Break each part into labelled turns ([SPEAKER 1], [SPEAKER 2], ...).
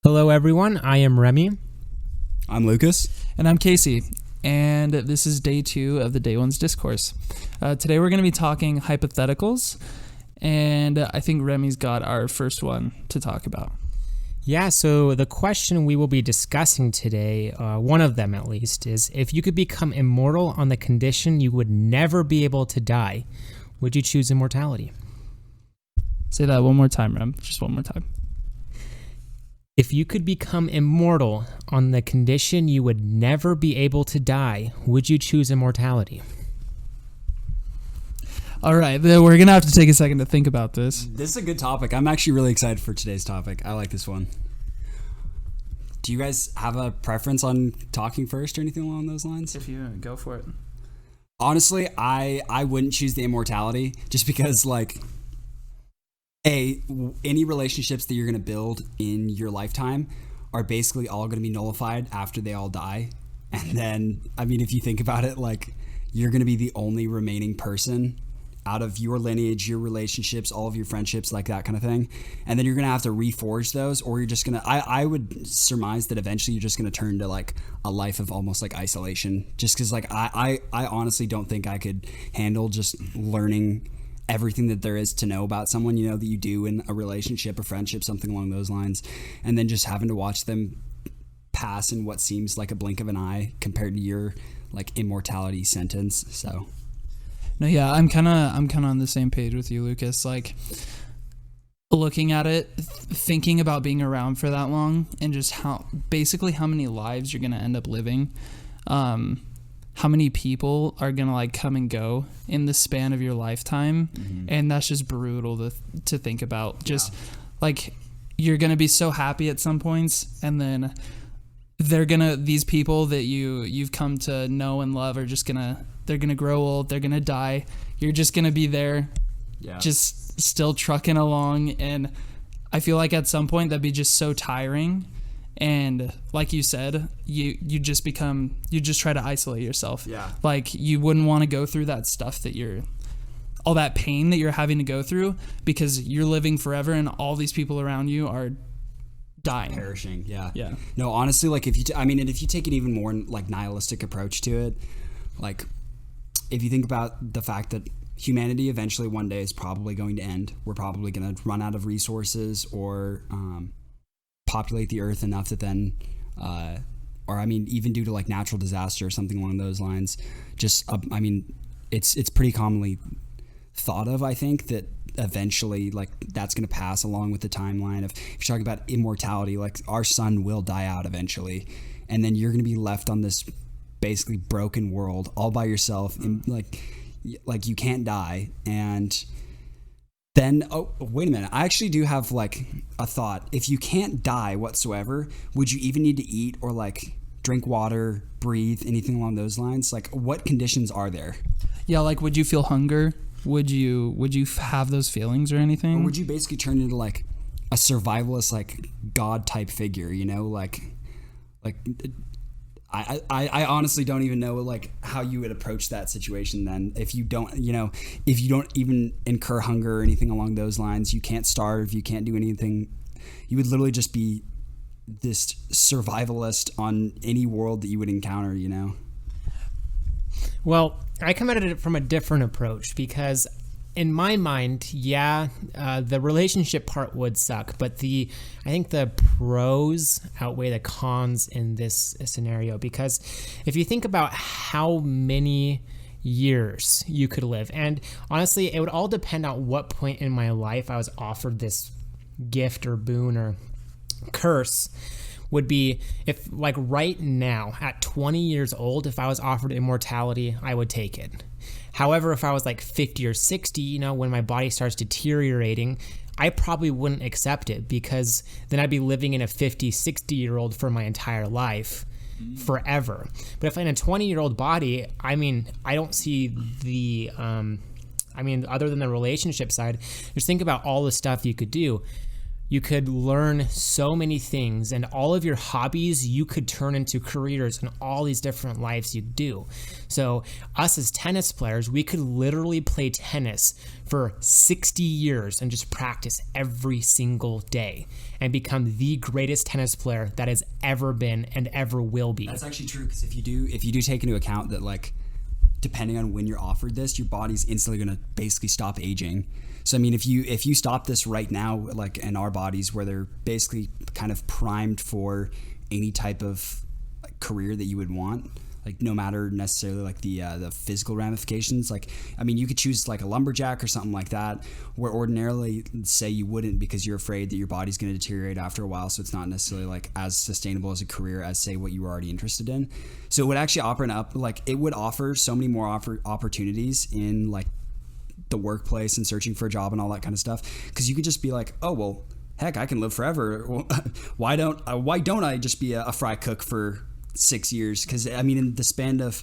[SPEAKER 1] Hello, everyone. I am Remy.
[SPEAKER 2] I'm Lucas.
[SPEAKER 3] And I'm Casey. And this is day 2 of the Ones Discourse. Today we're going to be talking hypotheticals. And I think Remy's got our first one to talk about.
[SPEAKER 1] Yeah, so the question we will be discussing today, one of them at least, is if you could become immortal on the condition you would never be able to die, would you choose immortality?
[SPEAKER 3] Say that one more time, Rem. Just one more time.
[SPEAKER 1] If you could become immortal on the condition you would never be able to die, would you choose immortality?
[SPEAKER 3] All right, we're going to have to take a second to think about this.
[SPEAKER 2] This is a good topic. I'm actually really excited for today's topic. I like this one. Do you guys have a preference on talking first or anything along those lines?
[SPEAKER 3] If you go for it.
[SPEAKER 2] Honestly, I wouldn't choose the immortality just because, any relationships that you're going to build in your lifetime are basically all going to be nullified after they all die. And then, if you think about it, you're going to be the only remaining person out of your lineage, your relationships, all of your friendships, that kind of thing. And then you're going to have to reforge those, or you're just going to, I would surmise that eventually you're just going to turn to a life of almost isolation. Just because I honestly don't think I could handle just learning everything that there is to know about someone, that you do in a relationship, a friendship, something along those lines, and then just having to watch them pass in what seems like a blink of an eye compared to your immortality sentence. So
[SPEAKER 3] No, yeah, I'm kind of on the same page with you, Lucas. Looking at it, thinking about being around for that long, and just how many lives you're gonna end up living. How many people are gonna come and go in the span of your lifetime, and that's just brutal to think about. Just you're gonna be so happy at some points, and then these people that you've come to know and love are just they're gonna grow old, they're gonna die. You're just gonna be there, just still trucking along, and I feel like at some point that'd be just so tiring. And like you said, you just try to isolate yourself.
[SPEAKER 2] Yeah.
[SPEAKER 3] You wouldn't want to go through that stuff all that pain that you're having to go through, because you're living forever and all these people around you are dying.
[SPEAKER 2] Perishing. Yeah.
[SPEAKER 3] Yeah.
[SPEAKER 2] No, honestly, if you, if you take an even more nihilistic approach to it, if you think about the fact that humanity eventually one day is probably going to end, we're probably going to run out of resources or, populate the earth enough that then even due to natural disaster or something along those lines, it's pretty commonly thought of, I think, that eventually that's going to pass along with the timeline of, if you're talking about immortality, our sun will die out eventually, and then you're going to be left on this basically broken world all by yourself, and you can't die. And then, wait a minute, I actually do have a thought. If you can't die whatsoever, would you even need to eat or drink water, breathe, anything along those lines? What conditions are there?
[SPEAKER 3] Yeah, would you feel hunger? Would you have those feelings or anything?
[SPEAKER 2] Or would you basically turn into a survivalist god type figure, I honestly don't even know how you would approach that situation then, if you don't even incur hunger or anything along those lines. You can't starve, you can't do anything. You would literally just be this survivalist on any world that you would encounter,
[SPEAKER 1] Well, I come at it from a different approach, because in my mind, the relationship part would suck, but I think the pros outweigh the cons in this scenario, because if you think about how many years you could live, and honestly, it would all depend on what point in my life I was offered this gift or boon or curse, would be if right now at 20 years old, if I was offered immortality, I would take it. However, if I was 50 or 60, when my body starts deteriorating, I probably wouldn't accept it, because then I'd be living in a 50, 60-year-old for my entire life forever. But if I'm in a 20-year-old body, I don't see the, other than the relationship side, just think about all the stuff you could do. You could learn so many things, and all of your hobbies you could turn into careers in all these different lives you do. So us as tennis players, we could literally play tennis for 60 years and just practice every single day and become the greatest tennis player that has ever been and ever will be.
[SPEAKER 2] That's actually true, because if you do take into account that, like, depending on when you're offered this, your body's instantly going to basically stop aging. So I mean, if you stop this right now, like in our bodies, where they're basically kind of primed for any type of like career that you would want, like no matter necessarily like the physical ramifications. Like, I mean, you could choose like a lumberjack or something like that, where ordinarily say you wouldn't, because you're afraid that your body's going to deteriorate after a while. So it's not necessarily like as sustainable as a career as say what you were already interested in. So it would actually offer so many more opportunities in like the workplace and searching for a job and all that kind of stuff, because you could just be like, oh well, heck, I can live forever. Well, why don't I just be a fry cook for 6 years? Because I mean, in the span of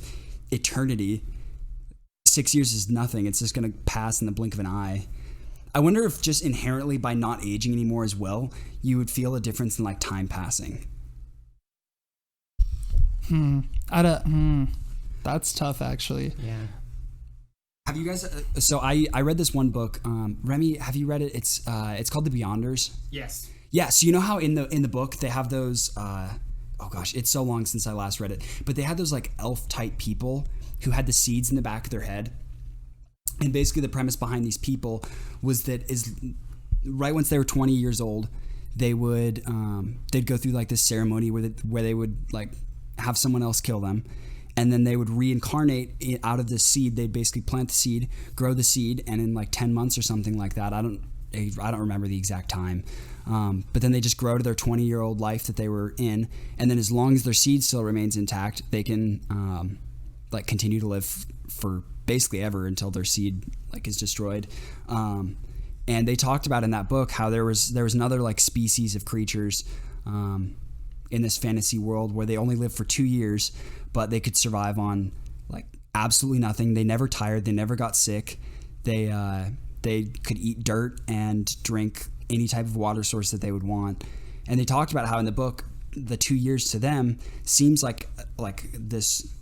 [SPEAKER 2] eternity, 6 years is nothing. It's just going to pass in the blink of an eye. I wonder if just inherently by not aging anymore as well, you would feel a difference in like time passing.
[SPEAKER 3] That's tough, actually.
[SPEAKER 1] Yeah.
[SPEAKER 2] Have you guys? So I read this one book. Remy, have you read it? It's called The Beyonders.
[SPEAKER 1] Yes.
[SPEAKER 2] Yeah. So you know how in the book they have those. Oh gosh, it's so long since I last read it. But they had those like elf type people who had the seeds in the back of their head. And basically the premise behind these people was that right once they were 20 years old, they would they'd go through like this ceremony where they would like have someone else kill them. And then they would reincarnate out of this seed. They'd basically plant the seed, grow the seed, and in like 10 months or something like that, I don't remember the exact time, but then they just grow to their 20-year-old life that they were in, and then as long as their seed still remains intact, they can like continue to live for basically ever until their seed like is destroyed. And they talked about in that book how there was another like species of creatures in this fantasy world where they only live for 2 years, but they could survive on like absolutely nothing. They never tired. They never got sick. They could eat dirt and drink any type of water source that they would want. And they talked about how in the book, the 2 years to them seems like this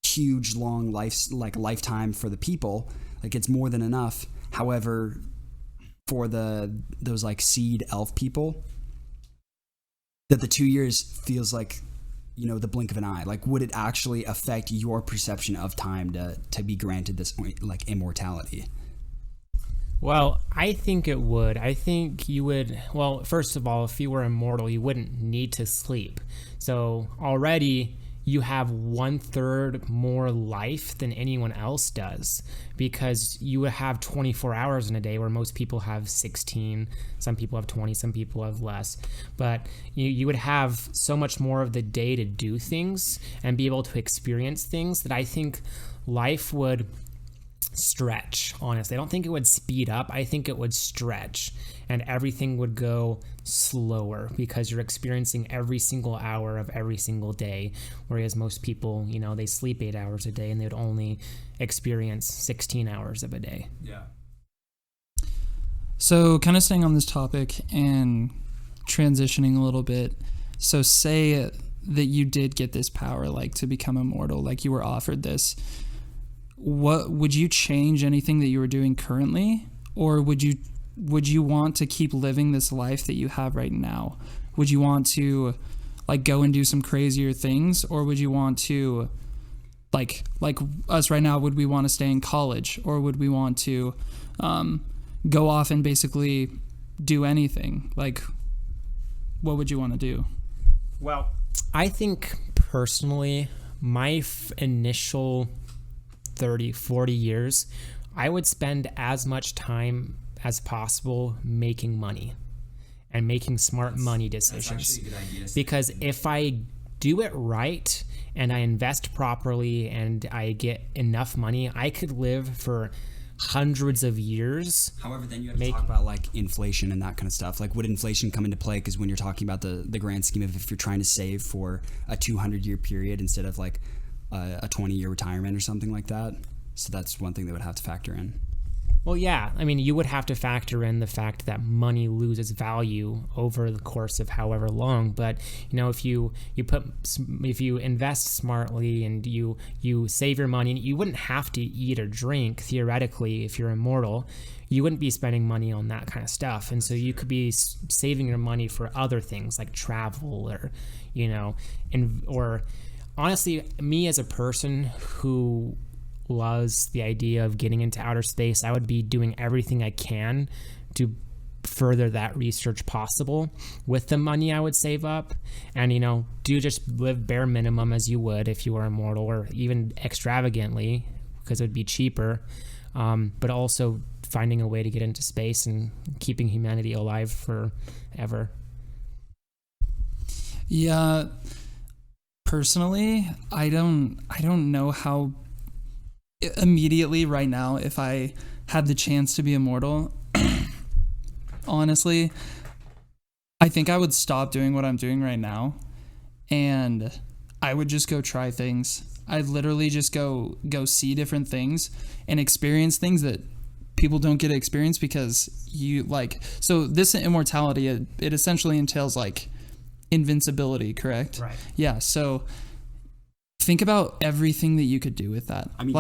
[SPEAKER 2] huge long lifetime for the people. Like it's more than enough. However, for those like seed elf people, that the 2 years feels like, you know, the blink of an eye. Like, would it actually affect your perception of time to be granted this like immortality?
[SPEAKER 1] Well, I think it would. I think you would. Well, first of all, if you were immortal, you wouldn't need to sleep. So already you have 1/3 more life than anyone else does, because you would have 24 hours in a day where most people have 16. Some people have 20, some people have less. But you would have so much more of the day to do things and be able to experience things that I think life would stretch. Honestly, I don't think it would speed up. I think it would stretch, and everything would go slower because you're experiencing every single hour of every single day, whereas most people, you know, they sleep 8 hours a day and they would only experience 16 hours of a day.
[SPEAKER 2] Yeah.
[SPEAKER 3] So kind of staying on this topic and transitioning a little bit. So say that you did get this power, like to become immortal, like you were offered this. What would you change anything that you were doing currently, or would you want to keep living this life that you have right now? Would you want to like go and do some crazier things, or would you want to like us right now, would we want to stay in college, or would we want to go off and basically do anything? Like, what would you want to do?
[SPEAKER 1] Well, I think personally my initial 30, 40 years, I would spend as much time as possible making money and making smart money decisions. That's actually a good idea. Because if I do it right and I invest properly and I get enough money, I could live for hundreds of years.
[SPEAKER 2] However, then you have to talk about like inflation and that kind of stuff. Like, would inflation come into play? Because when you're talking about the grand scheme of if you're trying to save for a 200-year period instead of like a 20-year retirement or something like that. So that's one thing that would have to factor in.
[SPEAKER 1] Well, yeah. I mean, you would have to factor in the fact that money loses value over the course of however long. But if you invest smartly and you save your money, you wouldn't have to eat or drink theoretically if you're immortal. You wouldn't be spending money on that kind of stuff, and so you could be saving your money for other things like travel or honestly, me as a person who loves the idea of getting into outer space, I would be doing everything I can to further that research possible with the money I would save up, and do just live bare minimum as you would if you were immortal, or even extravagantly because it would be cheaper, but also finding a way to get into space and keeping humanity alive forever.
[SPEAKER 3] Yeah, personally, I don't know how immediately right now, if I had the chance to be immortal, honestly, I think I would stop doing what I'm doing right now, and I would just go try things. I'd literally just go see different things and experience things that people don't get to experience, because so this immortality, it essentially entails like invincibility, correct?
[SPEAKER 1] Right.
[SPEAKER 3] Yeah, so think about everything that you could do with that.
[SPEAKER 2] I mean,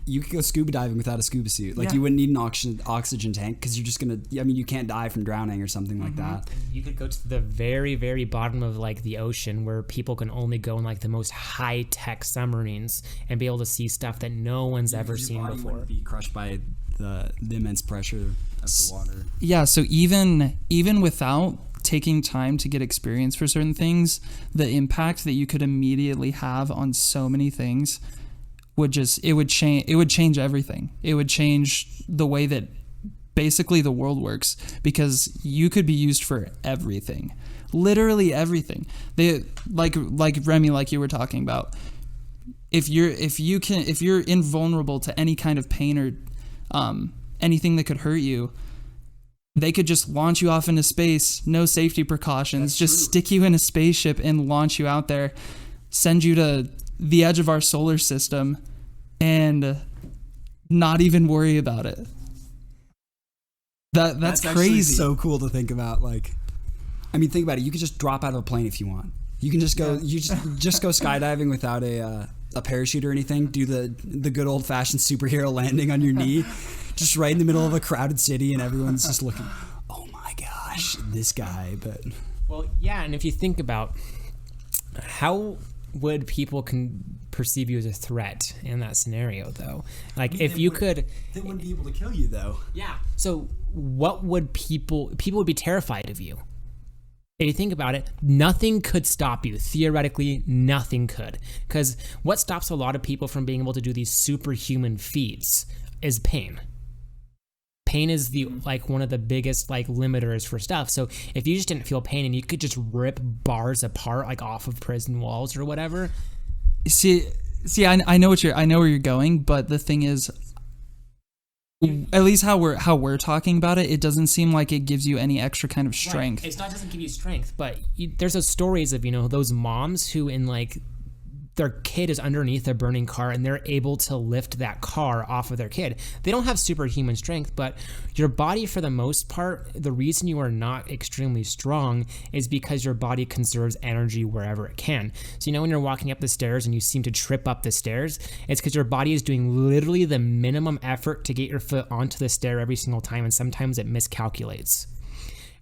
[SPEAKER 2] you could go scuba diving without a scuba suit. You wouldn't need an oxygen tank, because you're just gonna. I mean, you can't die from drowning or something like that.
[SPEAKER 1] And you could go to the very, very bottom of the ocean, where people can only go in the most high tech submarines and be able to see stuff that no one's ever seen
[SPEAKER 2] body
[SPEAKER 1] before.
[SPEAKER 2] Wouldn't be crushed by the immense pressure of the water.
[SPEAKER 3] Yeah, so even without taking time to get experience for certain things, the impact that you could immediately have on so many things would change everything. It would change the way that basically the world works, because you could be used for everything, literally everything. Like Remy, like you were talking about, if you're invulnerable to any kind of pain or anything that could hurt you, they could just launch you off into space, no safety precautions. That's just true. Stick you in a spaceship and launch you out there, send you to the edge of our solar system, and not even worry about it. That's crazy.
[SPEAKER 2] So cool to think about. I mean, think about it. You could just drop out of a plane if you want. You can just go. You just go skydiving without a parachute or anything. Do the good old fashioned superhero landing on your knee, just right in the middle of a crowded city, and everyone's just looking. Oh my gosh, this guy! But
[SPEAKER 1] well, yeah. And if you think about how would people perceive you as a threat in that scenario, though? If you could,
[SPEAKER 2] they wouldn't be able to kill you, though.
[SPEAKER 1] Yeah. So what would people would be terrified of you? If you think about it, nothing could stop you. Theoretically, nothing could. Because what stops a lot of people from being able to do these superhuman feats is pain. Pain is one of the biggest limiters for stuff. So if you just didn't feel pain and you could just rip bars apart off of prison walls or whatever.
[SPEAKER 3] See, I know where you're going, but the thing is, at least how we're talking about it, it doesn't seem like it gives you any extra kind of strength.
[SPEAKER 1] Right. It doesn't give you strength, but there's those stories of those moms who their kid is underneath a burning car and they're able to lift that car off of their kid. They don't have superhuman strength, but your body, for the most part, the reason you are not extremely strong is because your body conserves energy wherever it can. So when you're walking up the stairs and you seem to trip up the stairs, it's because your body is doing literally the minimum effort to get your foot onto the stair every single time, and sometimes it miscalculates.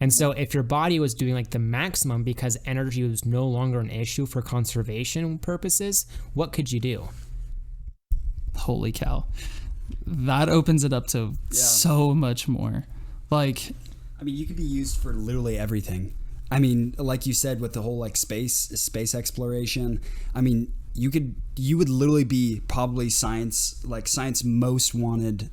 [SPEAKER 1] And so if your body was doing the maximum because energy was no longer an issue for conservation purposes, what could you do?
[SPEAKER 3] Holy cow. That opens it up to so much more.
[SPEAKER 2] I mean, you could be used for literally everything. I mean, like you said, with the whole space exploration, I mean, you would literally be probably science most wanted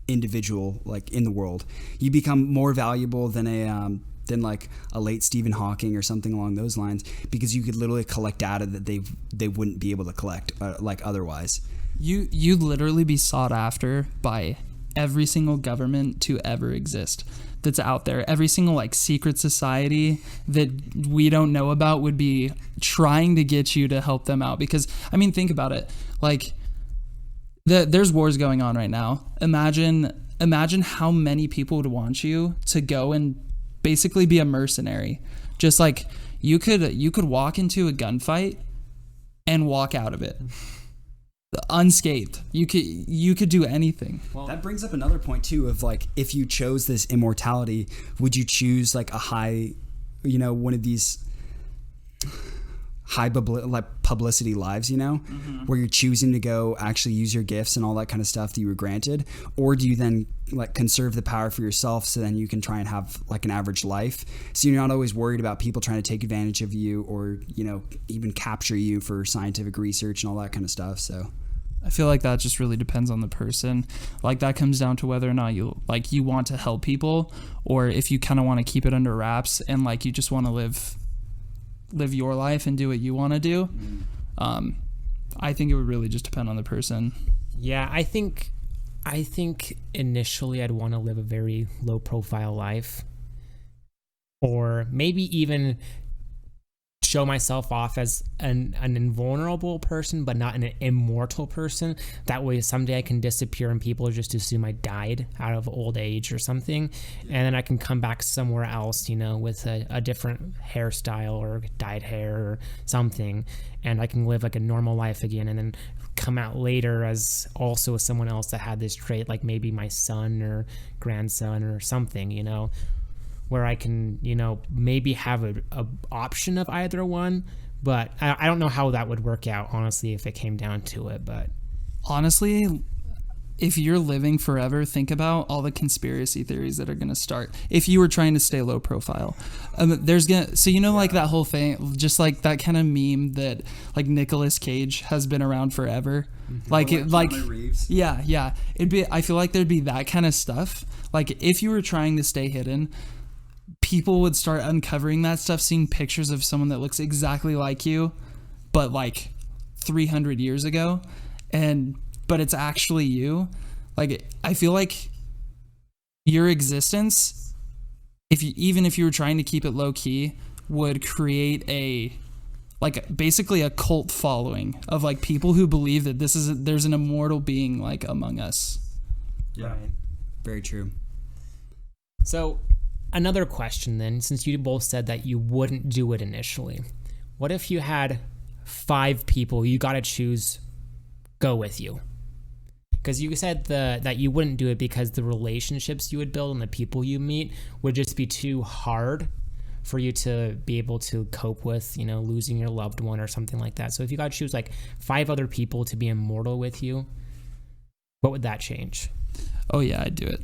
[SPEAKER 2] individual in the world. You become more valuable than a late Stephen Hawking or something along those lines, because you could literally collect data that they wouldn't be able to collect otherwise.
[SPEAKER 3] You'd literally be sought after by every single government to ever exist that's out there. Every single secret society that we don't know about would be trying to get you to help them out, because I mean, think about it. there's wars going on right now. Imagine how many people would want you to go and basically be a mercenary. Just like you could walk into a gunfight and walk out of it unscathed. You could do anything.
[SPEAKER 2] Well, that brings up another point too of like, if you chose this immortality, would you choose like a high, one of these high publicity lives, where you're choosing to go actually use your gifts and all that kind of stuff that you were granted? Or do you then like conserve the power for yourself so then you can try and have like an average life, so you're not always worried about people trying to take advantage of you or even capture you for scientific research and all that kind of stuff? So
[SPEAKER 3] I feel like that just really depends on the person. Like that comes down to whether or not you want to help people, or if you kind of want to keep it under wraps and like you just want to live your life and do what you want to do. I think it would really just depend on the person.
[SPEAKER 1] Yeah, I think initially I'd want to live a very low profile life, or maybe even show myself off as an invulnerable person, but not an immortal person. That way someday I can disappear and people just assume I died out of old age or something, and then I can come back somewhere else, with a different hairstyle or dyed hair or something, and I can live like a normal life again, and then come out later as also someone else that had this trait, like maybe my son or grandson or something, where I can, maybe have a option of either one. But I don't know how that would work out, honestly, if it came down to it. But honestly,
[SPEAKER 3] if you're living forever, think about all the conspiracy theories that are going to start if you were trying to stay low profile. Like that whole thing, just like that kind of meme that like Nicolas Cage has been around forever. Mm-hmm. I feel like there'd be that kind of stuff. Like if you were trying to stay hidden, people would start uncovering that stuff, seeing pictures of someone that looks exactly like you, but like 300 years ago, but it's actually you. Like, I feel like your existence, even if you were trying to keep it low key, would create basically a cult following of like people who believe that there's an immortal being like among us.
[SPEAKER 2] Yeah, very true.
[SPEAKER 1] So another question then, since you both said that you wouldn't do it initially, what if you had 5 people you got to choose go with you? Because you said that you wouldn't do it because the relationships you would build and the people you meet would just be too hard for you to be able to cope with, losing your loved one or something like that. So if you got to choose like 5 other people to be immortal with you, what would that change?
[SPEAKER 3] Oh yeah, I'd do it.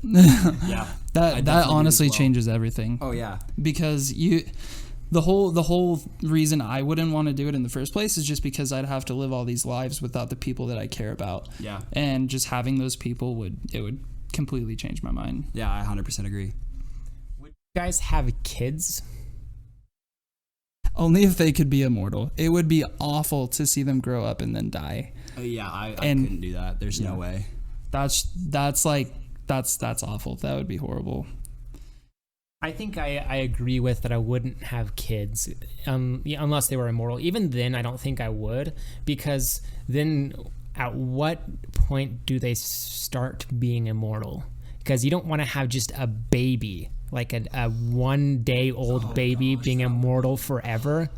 [SPEAKER 2] Yeah.
[SPEAKER 3] that honestly changes everything.
[SPEAKER 2] Oh yeah.
[SPEAKER 3] Because the whole reason I wouldn't want to do it in the first place is just because I'd have to live all these lives without the people that I care about.
[SPEAKER 2] Yeah.
[SPEAKER 3] And just having those people would completely change my mind.
[SPEAKER 2] Yeah, I 100% agree.
[SPEAKER 1] Would you guys have kids?
[SPEAKER 3] Only if they could be immortal. It would be awful to see them grow up and then die.
[SPEAKER 2] Yeah, I couldn't do that. There's no way.
[SPEAKER 3] That's awful. That would be horrible.
[SPEAKER 1] I think I agree with that. I wouldn't have kids unless they were immortal. Even then, I don't think I would, because then at what point do they start being immortal? Because you don't want to have just a baby, like a 1-day-old baby being immortal forever.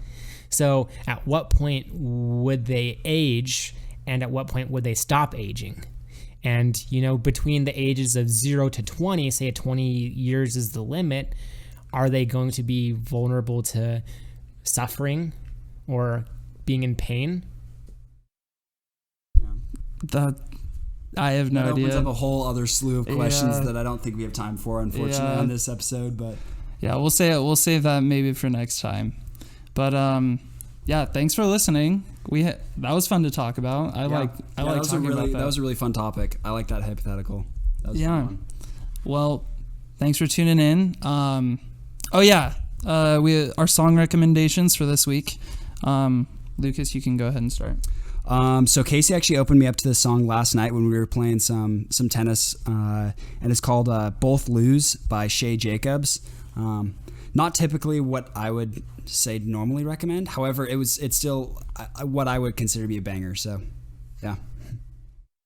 [SPEAKER 1] So at what point would they age, and at what point would they stop aging? And, between the ages of 0 to 20, say 20 years is the limit, are they going to be vulnerable to suffering or being in pain?
[SPEAKER 3] That I have no idea.
[SPEAKER 2] That opens up a whole other slew of questions that I don't think we have time for, unfortunately, on this episode. But
[SPEAKER 3] yeah, we'll save that maybe for next time. But thanks for listening. That was fun to talk about. I like talking about that.
[SPEAKER 2] That was a really fun topic. I like that hypothetical. That was fun.
[SPEAKER 3] Well, thanks for tuning in. Our song recommendations for this week. Lucas, you can go ahead and start.
[SPEAKER 2] So Casey actually opened me up to this song last night when we were playing some tennis, and it's called "Both Lose" by Shae Jacobs. Not typically what I would say normally recommend. However, it's still what I would consider to be a banger. So, yeah.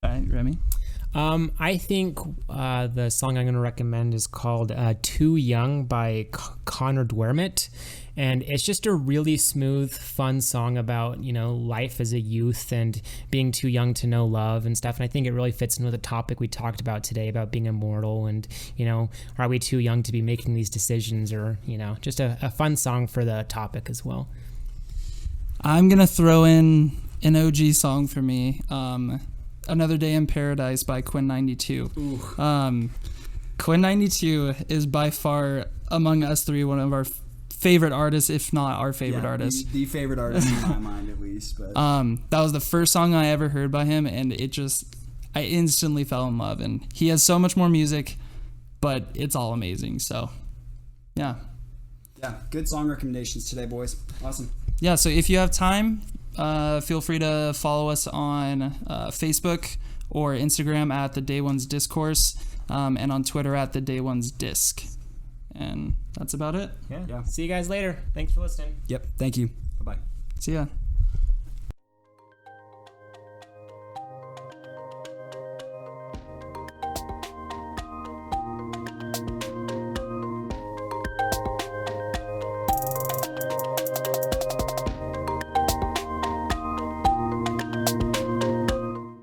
[SPEAKER 3] All right, Remy.
[SPEAKER 1] I think the song I'm going to recommend is called Too Young by Connor Duermit. And it's just a really smooth, fun song about, life as a youth and being too young to know love and stuff. And I think it really fits in with the topic we talked about today about being immortal and, are we too young to be making these decisions or, just a fun song for the topic as well.
[SPEAKER 3] I'm going to throw in an OG song for me. Another Day in Paradise by Quinn 92. Quinn 92 is by far among us three one of our favorite artists, if not our favorite artist.
[SPEAKER 2] The favorite artist in my mind, at least. But
[SPEAKER 3] that was the first song I ever heard by him, and I instantly fell in love. And he has so much more music, but it's all amazing. So, yeah.
[SPEAKER 2] Yeah, good song recommendations today, boys. Awesome.
[SPEAKER 3] Yeah, so if you have time, feel free to follow us on Facebook or Instagram at the Day Ones Discourse, and on Twitter at the Day Ones Disc. And that's about it.
[SPEAKER 1] Yeah. See you guys later. Thanks for listening.
[SPEAKER 2] Yep. Thank you. Bye-bye.
[SPEAKER 3] See ya.